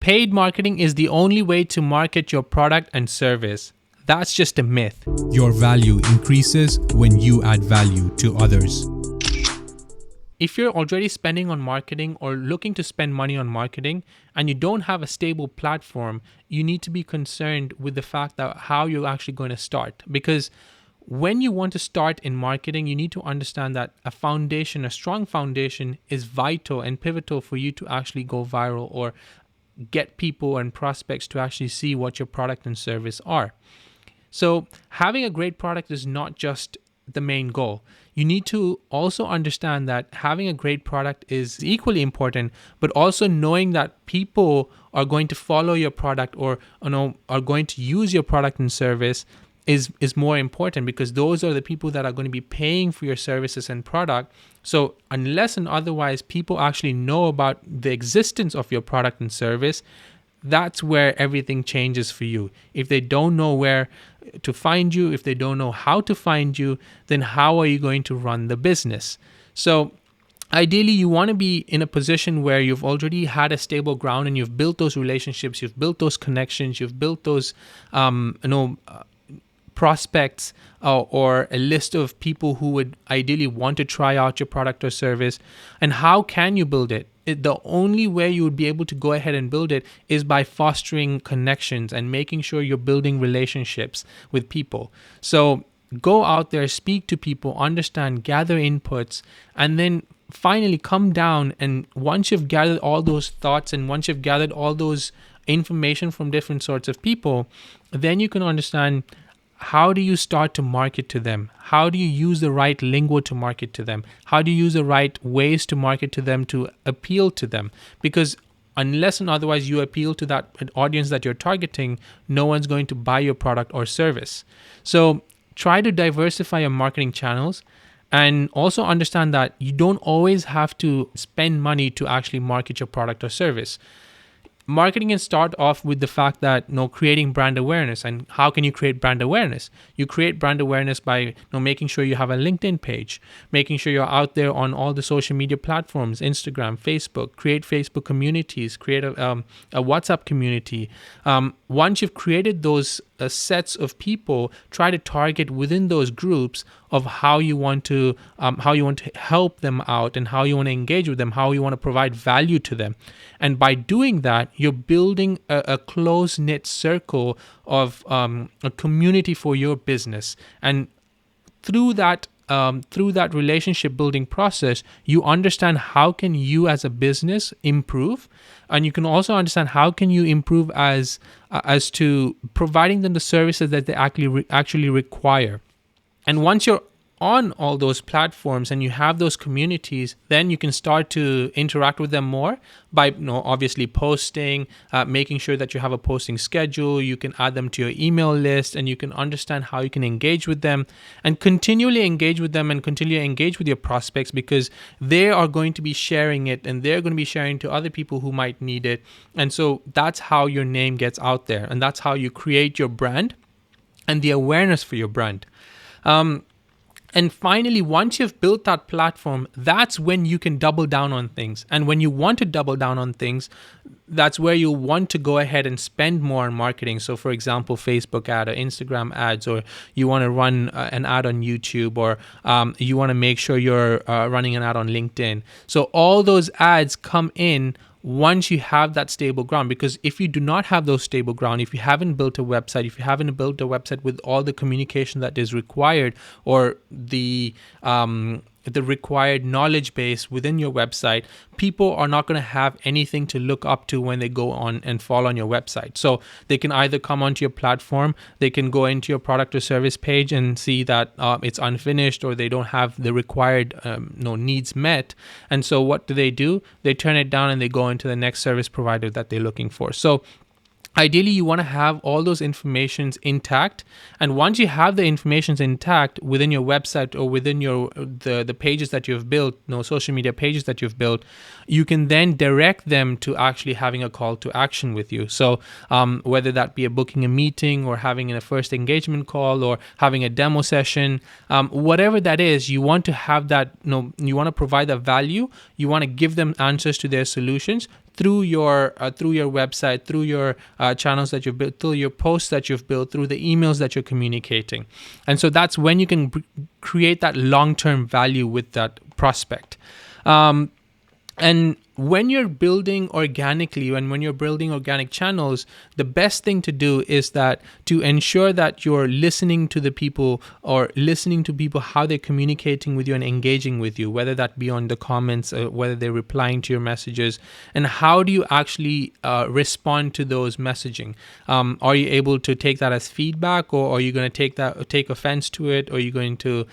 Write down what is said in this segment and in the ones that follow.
Paid marketing is the only way to market your product and service. That's just a myth. Your value increases when you add value to others. If you're already spending on marketing or looking to spend money on marketing and you don't have a stable platform, you need to be concerned with the fact that how you're actually going to start. Because when you want to start in marketing, you need to understand that a strong foundation is vital and pivotal for you to actually go viral or get people and prospects to actually see what your product and service are. So having a great product is not just the main goal. You need to also understand that having a great product is equally important, but also knowing that people are going to follow your product or are going to use your product and service is more important, because those are the people that are going to be paying for your services and product. So unless and otherwise people actually know about the existence of your product and service, that's where everything changes for you. If they don't know where to find you, if they don't know how to find you, then how are you going to run the business? So ideally, you want to be in a position where you've already had a stable ground and you've built those relationships, you've built those connections, you've built those prospects or a list of people who would ideally want to try out your product or service. And how can you build it? The only way you would be able to go ahead and build it is by fostering connections and making sure you're building relationships with people. So go out there, speak to people, understand, gather inputs, and then finally come down. And once you've gathered all those thoughts and once you've gathered all those information from different sorts of people, then you can understand, how do you start to market to them? How do you use the right lingo to market to them? How do you use the right ways to market to them to appeal to them? Because unless and otherwise you appeal to that audience that you're targeting, no one's going to buy your product or service. So try to diversify your marketing channels, and also understand that you don't always have to spend money to actually market your product or service. Marketing can start off with the fact that creating brand awareness. And how can you create brand awareness? You create brand awareness by making sure you have a LinkedIn page, making sure you're out there on all the social media platforms, Instagram, Facebook. Create Facebook communities, create a WhatsApp community. Once you've created those sets of people, try to target within those groups of how you want to help them out and how you want to engage with them, how you want to provide value to them. And by doing that, you're building a close-knit circle of a community for your business. And through that relationship building process, you understand how can you as a business improve, and you can also understand how can you improve as to providing them the services that they actually require. And once you're on all those platforms and you have those communities, then you can start to interact with them more by obviously posting, making sure that you have a posting schedule. You can add them to your email list, and you can understand how you can engage with them and continually engage with them and continually engage with your prospects, because they are going to be sharing it and they're going to be sharing to other people who might need it. And so that's how your name gets out there, and that's how you create your brand and the awareness for your brand. And finally, once you've built that platform, that's when you can double down on things. And when you want to double down on things, that's where you want to go ahead and spend more on marketing. So for example, Facebook ad or Instagram ads, or you want to run an ad on YouTube, or you want to make sure you're running an ad on LinkedIn. So all those ads come in once you have that stable ground. Because if you do not have those stable ground, if you haven't built a website with all the communication that is required, or the required knowledge base within your website, people are not going to have anything to look up to when they go on and fall on your website. So they can either come onto your platform, they can go into your product or service page and see that it's unfinished, or they don't have the required needs met. And so what do? They turn it down and they go into the next service provider that they're looking for. So ideally, you want to have all those informations intact, and once you have the informations intact within your website or within your the pages that you've built, social media pages that you've built, you can then direct them to actually having a call to action with you. So whether that be booking a meeting, or having a first engagement call, or having a demo session, whatever that is, you want to have that. You want to provide that value. You want to give them answers to their solutions through your website, through your channels that you've built, through your posts that you've built, through the emails that you're communicating. And so that's when you can create that long-term value with that prospect. And when you're building organically, when you're building organic channels, the best thing to do is that to ensure that you're listening to the people, or listening to people how they're communicating with you and engaging with you, whether that be on the comments, whether they're replying to your messages, and how do you actually respond to those messaging. Are you able to take that as feedback, or are you going to take offense to it, or are you going to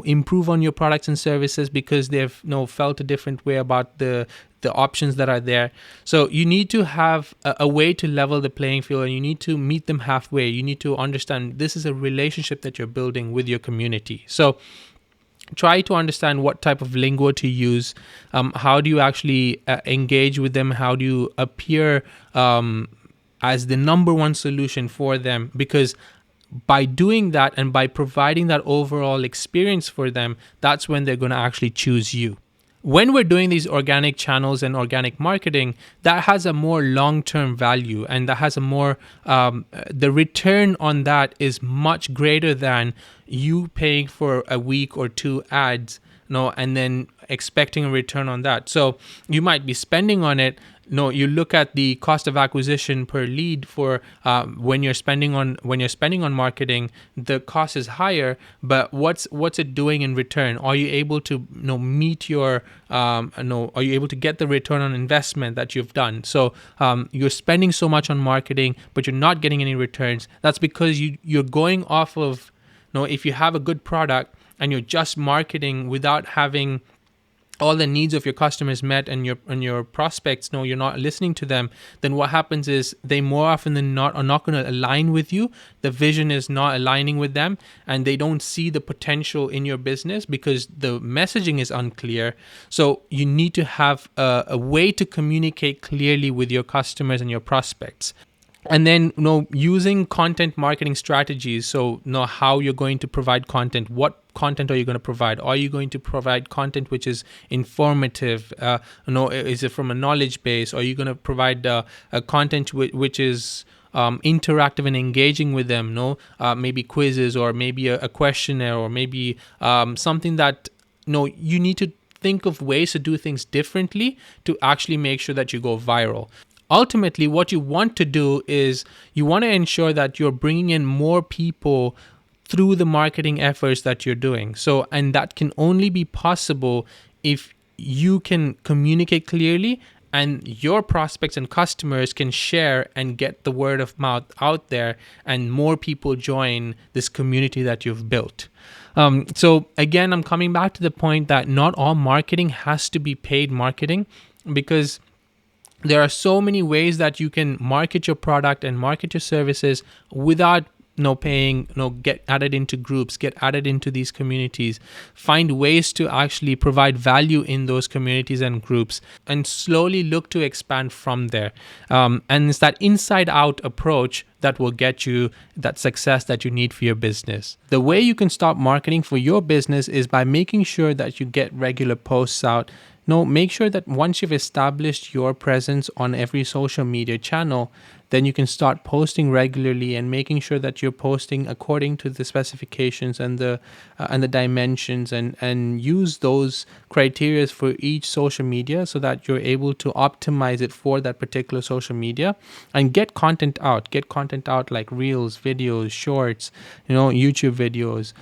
improve on your products and services because they've felt a different way about the options that are there. So you need to have a way to level the playing field, and you need to meet them halfway. You need to understand this is a relationship that you're building with your community. So try to understand what type of lingo to use. How do you actually engage with them? How do you appear as the number one solution for them? Because by doing that and by providing that overall experience for them, that's when they're going to actually choose you. When we're doing these organic channels and organic marketing, that has a more long-term value, and that has a more, the return on that is much greater than you paying for a week or two ads, and then expecting a return on that. So you might be spending on it. You look at the cost of acquisition per lead for when you're spending on marketing, the cost is higher. But what's it doing in return? Are you able to meet your are you able to get the return on investment that you've done? So you're spending so much on marketing, but you're not getting any returns. That's because you're going off of if you have a good product and you're just marketing without having all the needs of your customers met, and your prospects you're not listening to them, then what happens is they more often than not are not going to align with you. The vision is not aligning with them, and they don't see the potential in your business because the messaging is unclear. So you need to have a way to communicate clearly with your customers and your prospects. And then using content marketing strategies. So how you're going to provide content. What content are you going to provide? Are you going to provide content which is informative? Is it from a knowledge base? Are you going to provide a content which is interactive and engaging with them? Maybe quizzes, or maybe a questionnaire, or maybe something that you need to think of ways to do things differently to actually make sure that you go viral. Ultimately, what you want to do is you want to ensure that you're bringing in more people through the marketing efforts that you're doing. So, and that can only be possible if you can communicate clearly, and your prospects and customers can share and get the word of mouth out there, and more people join this community that you've built. So again, I'm coming back to the point that not all marketing has to be paid marketing, because there are so many ways that you can market your product and market your services without paying, get added into groups, get added into these communities, find ways to actually provide value in those communities and groups, and slowly look to expand from there. And it's that inside out approach that will get you that success that you need for your business. The way you can start marketing for your business is by making sure that you get regular posts out. Make sure that once you've established your presence on every social media channel, then you can start posting regularly, and making sure that you're posting according to the specifications and the dimensions, and use those criteria for each social media, so that you're able to optimize it for that particular social media, and get content out like reels, videos, shorts, YouTube videos,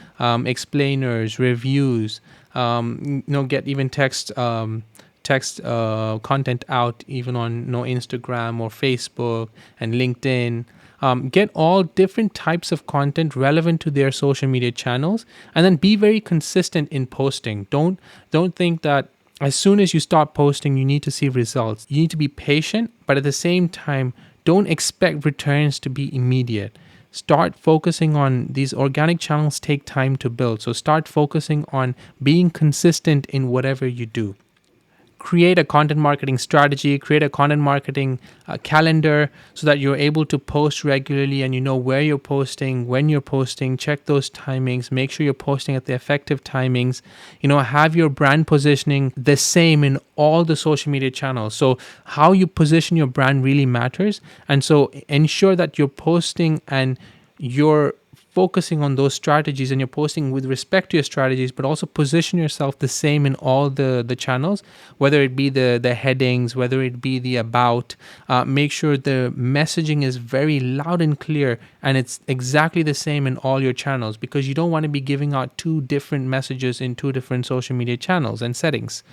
explainers, reviews. Get even text content out, even on Instagram or Facebook and LinkedIn. Get all different types of content relevant to their social media channels, and then be very consistent in posting. Don't think that as soon as you start posting, you need to see results. You need to be patient, but at the same time, don't expect returns to be immediate. Start focusing on these organic channels. Take time to build. So start focusing on being consistent in whatever you do. create a content marketing strategy, create a content marketing calendar, so that you're able to post regularly and you know where you're posting, when you're posting, check those timings, make sure you're posting at the effective timings. Have your brand positioning the same in all the social media channels. So how you position your brand really matters. And so ensure that you're posting and you're focusing on those strategies, and you're posting with respect to your strategies, but also position yourself the same in all the channels, whether it be the headings, whether it be the about. Make sure the messaging is very loud and clear, and it's exactly the same in all your channels, because you don't want to be giving out two different messages in two different social media channels and settings.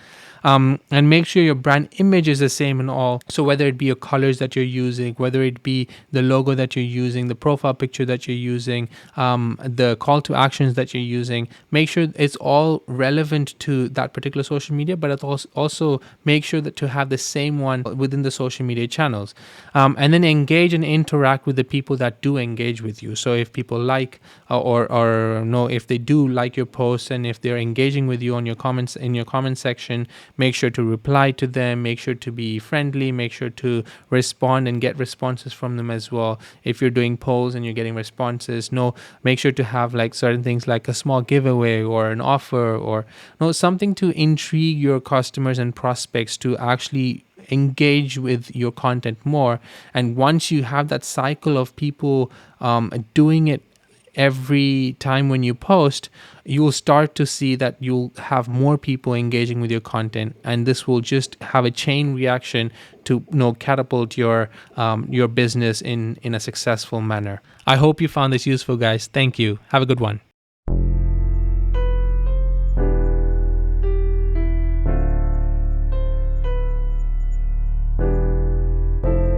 And make sure your brand image is the same in all. So whether it be your colors that you're using, whether it be the logo that you're using, the profile picture that you're using, the call to actions that you're using, make sure it's all relevant to that particular social media, but it also make sure that to have the same one within the social media channels. And then engage and interact with the people that do engage with you. So if people like or no, if they do like your posts, and if they're engaging with you on your comments in your comment section, make sure to reply to them, make sure to be friendly, make sure to respond and get responses from them as well. If you're doing polls and you're getting responses, make sure to have like certain things like a small giveaway or an offer, or something to intrigue your customers and prospects to actually engage with your content more. And once you have that cycle of people doing it every time when you post, you'll start to see that you'll have more people engaging with your content, and this will just have a chain reaction to catapult your business in a successful manner. I hope you found this useful, guys. Thank you. Have a good one.